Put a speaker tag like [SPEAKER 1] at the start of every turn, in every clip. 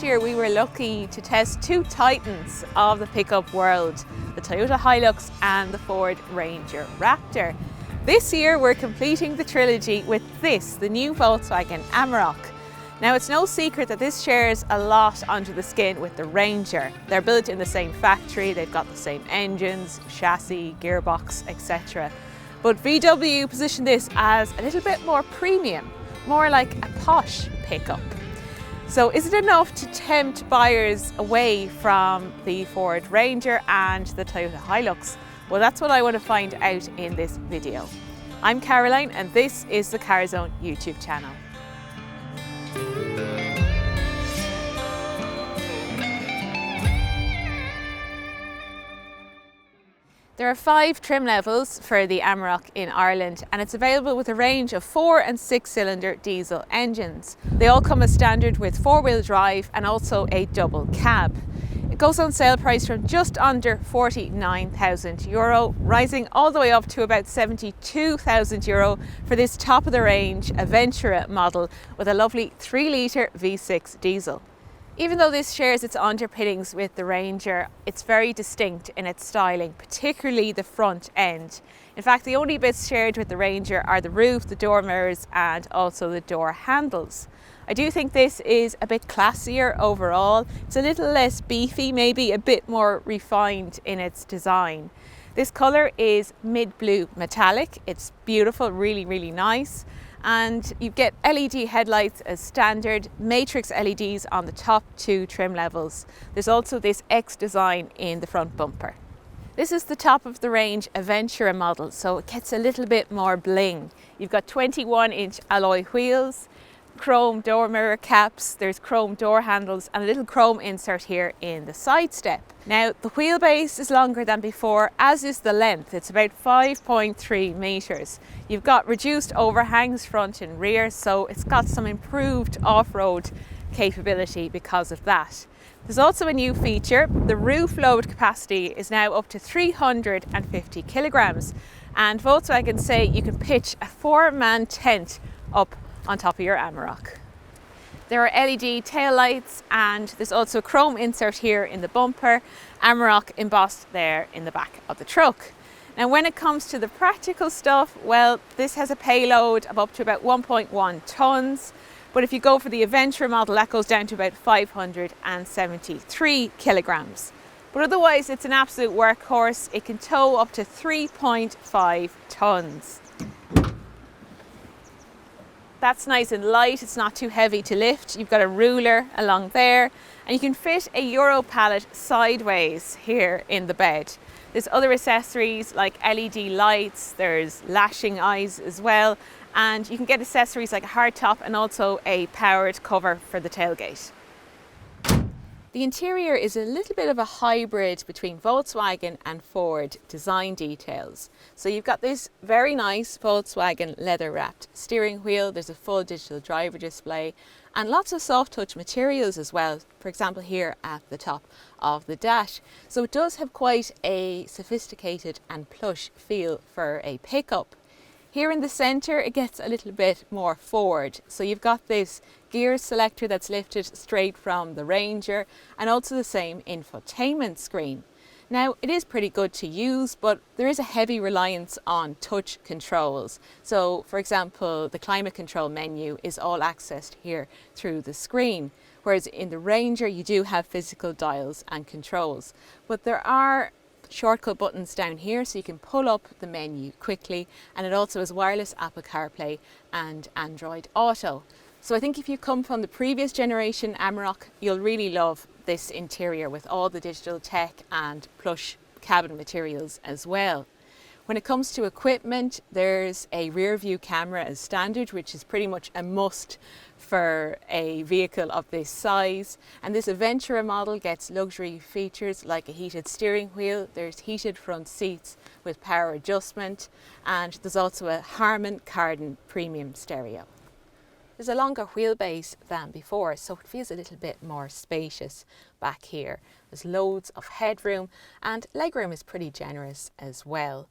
[SPEAKER 1] year we were lucky to test two titans of the pickup world, the Toyota Hilux and the Ford Ranger Raptor. This year we're completing the trilogy with this, the new Volkswagen Amarok. Now it's no secret that this shares a lot under the skin with the Ranger. They're built in the same factory, they've got the same engines, chassis, gearbox, etc. But VW positioned this as a little bit more premium, more like a posh pickup. So is it enough to tempt buyers away from the Ford Ranger and the Toyota Hilux? Well, that's what I want to find out in this video. I'm Caroline and this is the Carzone YouTube channel. There are 5 trim levels for the Amarok in Ireland and it's available with a range of 4 and 6 cylinder diesel engines. They all come as standard with 4-wheel drive and also a double cab. It goes on sale price from just under €49,000, rising all the way up to about €72,000 for this top of the range Aventura model with a lovely 3-litre V6 diesel. Even though this shares its underpinnings with the Ranger, it's very distinct in its styling, particularly the front end. In fact, the only bits shared with the Ranger are the roof, the door mirrors and also the door handles. I do think this is a bit classier overall. It's a little less beefy, maybe a bit more refined in its design. This colour is mid-blue metallic. It's beautiful, really nice. And you get LED headlights as standard, matrix LEDs on the top 2 trim levels. There's also this X design in the front bumper. This is the top of the range Aventura model, so it gets a little bit more bling. You've got 21-inch alloy wheels, chrome door mirror caps, there's chrome door handles and a little chrome insert here in the side step. Now the wheelbase is longer than before, as is the length. It's about 5.3 metres. You've got reduced overhangs front and rear, so it's got some improved off-road capability because of that. There's also a new feature. The roof load capacity is now up to 350 kilograms and Volkswagen say you can pitch a 4-man tent up on top of your Amarok. There are LED tail lights and there's also a chrome insert here in the bumper, Amarok embossed there in the back of the truck. Now when it comes to the practical stuff, well, this has a payload of up to about 1.1 tonnes, but if you go for the Aventura model that goes down to about 573 kilograms. But otherwise it's an absolute workhorse. It can tow up to 3.5 tonnes. That's nice and light, it's not too heavy to lift. You've got a ruler along there and you can fit a Euro pallet sideways here in the bed. There's other accessories like LED lights, there's lashing eyes as well, and you can get accessories like a hardtop and also a powered cover for the tailgate. The interior is a little bit of a hybrid between Volkswagen and Ford design details. So you've got this very nice Volkswagen leather wrapped steering wheel, there's a full digital driver display and lots of soft touch materials as well, for example here at the top of the dash. So it does have quite a sophisticated and plush feel for a pickup. Here in the centre it gets a little bit more Ford. So you've got this gear selector that's lifted straight from the Ranger and also the same infotainment screen. Now it is pretty good to use, but there is a heavy reliance on touch controls. So for example, the climate control menu is all accessed here through the screen. Whereas in the Ranger you do have physical dials and controls. But there are shortcut buttons down here so you can pull up the menu quickly, and it also has wireless Apple CarPlay and Android Auto. So I think if you come from the previous generation Amarok, you'll really love this interior with all the digital tech and plush cabin materials as well. When it comes to equipment, there's a rear view camera as standard, which is pretty much a must for a vehicle of this size. And this Aventura model gets luxury features like a heated steering wheel, there's heated front seats with power adjustment, and there's also a Harman Kardon premium stereo. There's a longer wheelbase than before, so it feels a little bit more spacious back here. There's loads of headroom and legroom is pretty generous as well.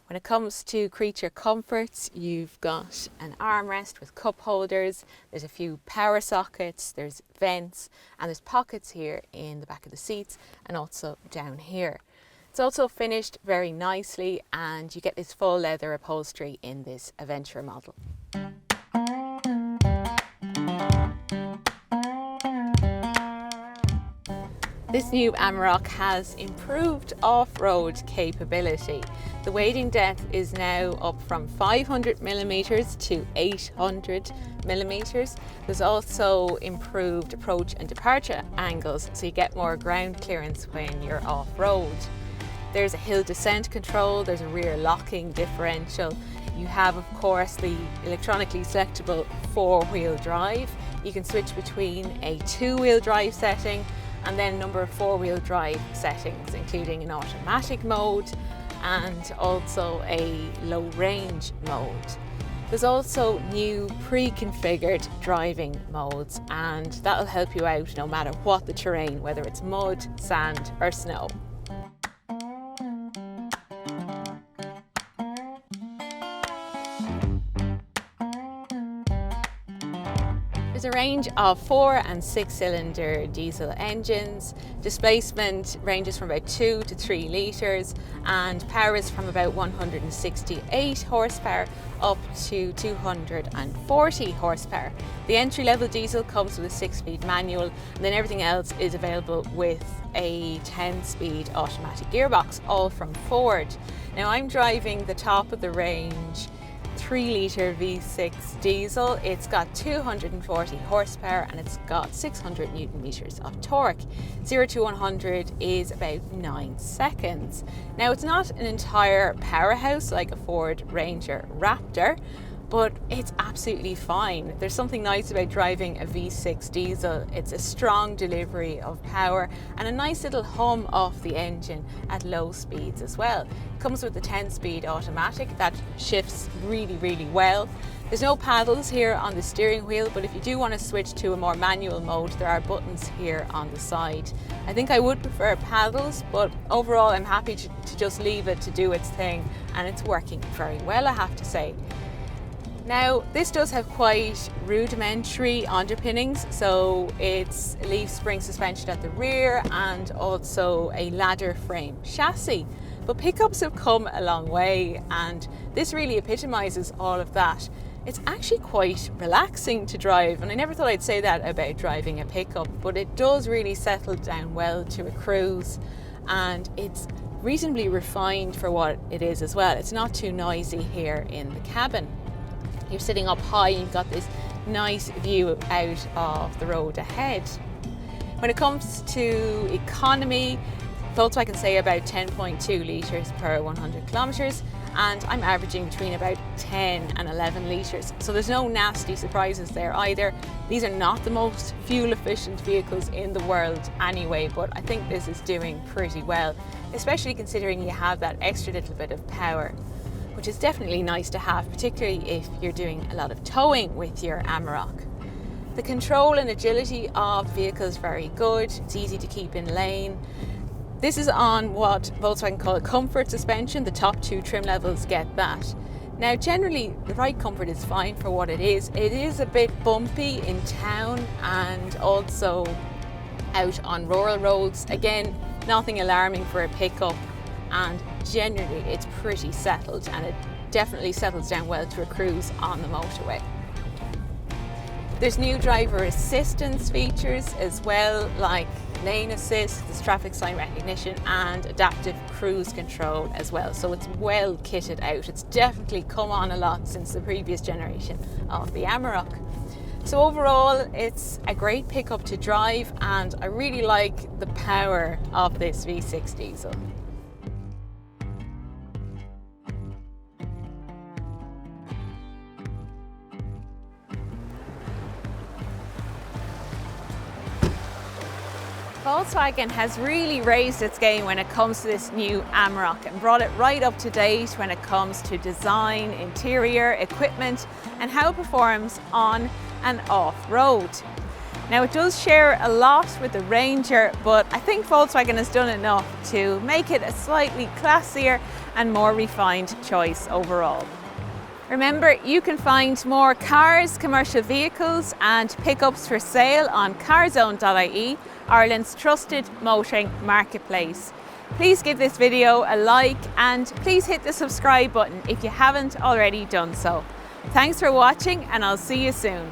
[SPEAKER 1] When it comes to creature comforts, you've got an armrest with cup holders, there's a few power sockets, there's vents, and there's pockets here in the back of the seats and also down here. It's also finished very nicely, and you get this full leather upholstery in this Adventure model. This new Amarok has improved off-road capability. The wading depth is now up from 500mm to 800mm. There's also improved approach and departure angles, so you get more ground clearance when you're off-road. There's a hill descent control, there's a rear locking differential. You have, of course, the electronically selectable four-wheel drive. You can switch between a two-wheel drive setting and then a number of four-wheel drive settings, including an automatic mode and also a low range mode. There's also new pre-configured driving modes, and that'll help you out no matter what the terrain, whether it's mud, sand or snow. There's a range of 4 and 6 cylinder diesel engines. Displacement ranges from about 2 to 3 litres and power is from about 168 horsepower up to 240 horsepower. The entry-level diesel comes with a 6-speed manual, and then everything else is available with a 10-speed automatic gearbox, all from Ford. Now I'm driving the top of the range 3-litre V6 diesel. It's got 240 horsepower and it's got 600 newton meters of torque. 0 to 100 is about 9 seconds. Now it's not an entire powerhouse like a Ford Ranger Raptor, but it's absolutely fine. There's something nice about driving a V6 diesel. It's a strong delivery of power and a nice little hum off the engine at low speeds as well. It comes with the 10-speed automatic that shifts really well. There's no paddles here on the steering wheel, but if you do want to switch to a more manual mode, there are buttons here on the side. I think I would prefer paddles, but overall I'm happy to just leave it to do its thing, and it's working very well, I have to say. Now, this does have quite rudimentary underpinnings, so it's leaf spring suspension at the rear and also a ladder frame chassis. But pickups have come a long way, and this really epitomises all of that. It's actually quite relaxing to drive, and I never thought I'd say that about driving a pickup, but it does really settle down well to a cruise, and it's reasonably refined for what it is as well. It's not too noisy here in the cabin. You're sitting up high, you've got this nice view out of the road ahead. When it comes to economy, Volkswagen say about 10.2 litres per 100 kilometres, and I'm averaging between about 10 and 11 litres. So there's no nasty surprises there either. These are not the most fuel efficient vehicles in the world anyway, but I think this is doing pretty well, especially considering you have that extra little bit of power, which is definitely nice to have, particularly if you're doing a lot of towing with your Amarok. The control and agility of the vehicle is very good. It's easy to keep in lane. This is on what Volkswagen call comfort suspension. The top 2 trim levels get that. Now generally the ride comfort is fine for what it is. It is a bit bumpy in town and also out on rural roads. Again, nothing alarming for a pickup, and generally it's pretty settled, and it definitely settles down well to a cruise on the motorway. There's new driver assistance features as well, like lane assist, there's traffic sign recognition and adaptive cruise control as well, so it's well kitted out. It's definitely come on a lot since the previous generation of the Amarok. So overall it's a great pickup to drive, and I really like the power of this V6 diesel. Volkswagen has really raised its game when it comes to this new Amarok and brought it right up to date when it comes to design, interior, equipment and how it performs on and off-road. Now it does share a lot with the Ranger, but I think Volkswagen has done enough to make it a slightly classier and more refined choice overall. Remember, you can find more cars, commercial vehicles and pickups for sale on Carzone.ie, Ireland's trusted motoring marketplace. Please give this video a like and please hit the subscribe button if you haven't already done so. Thanks for watching and I'll see you soon.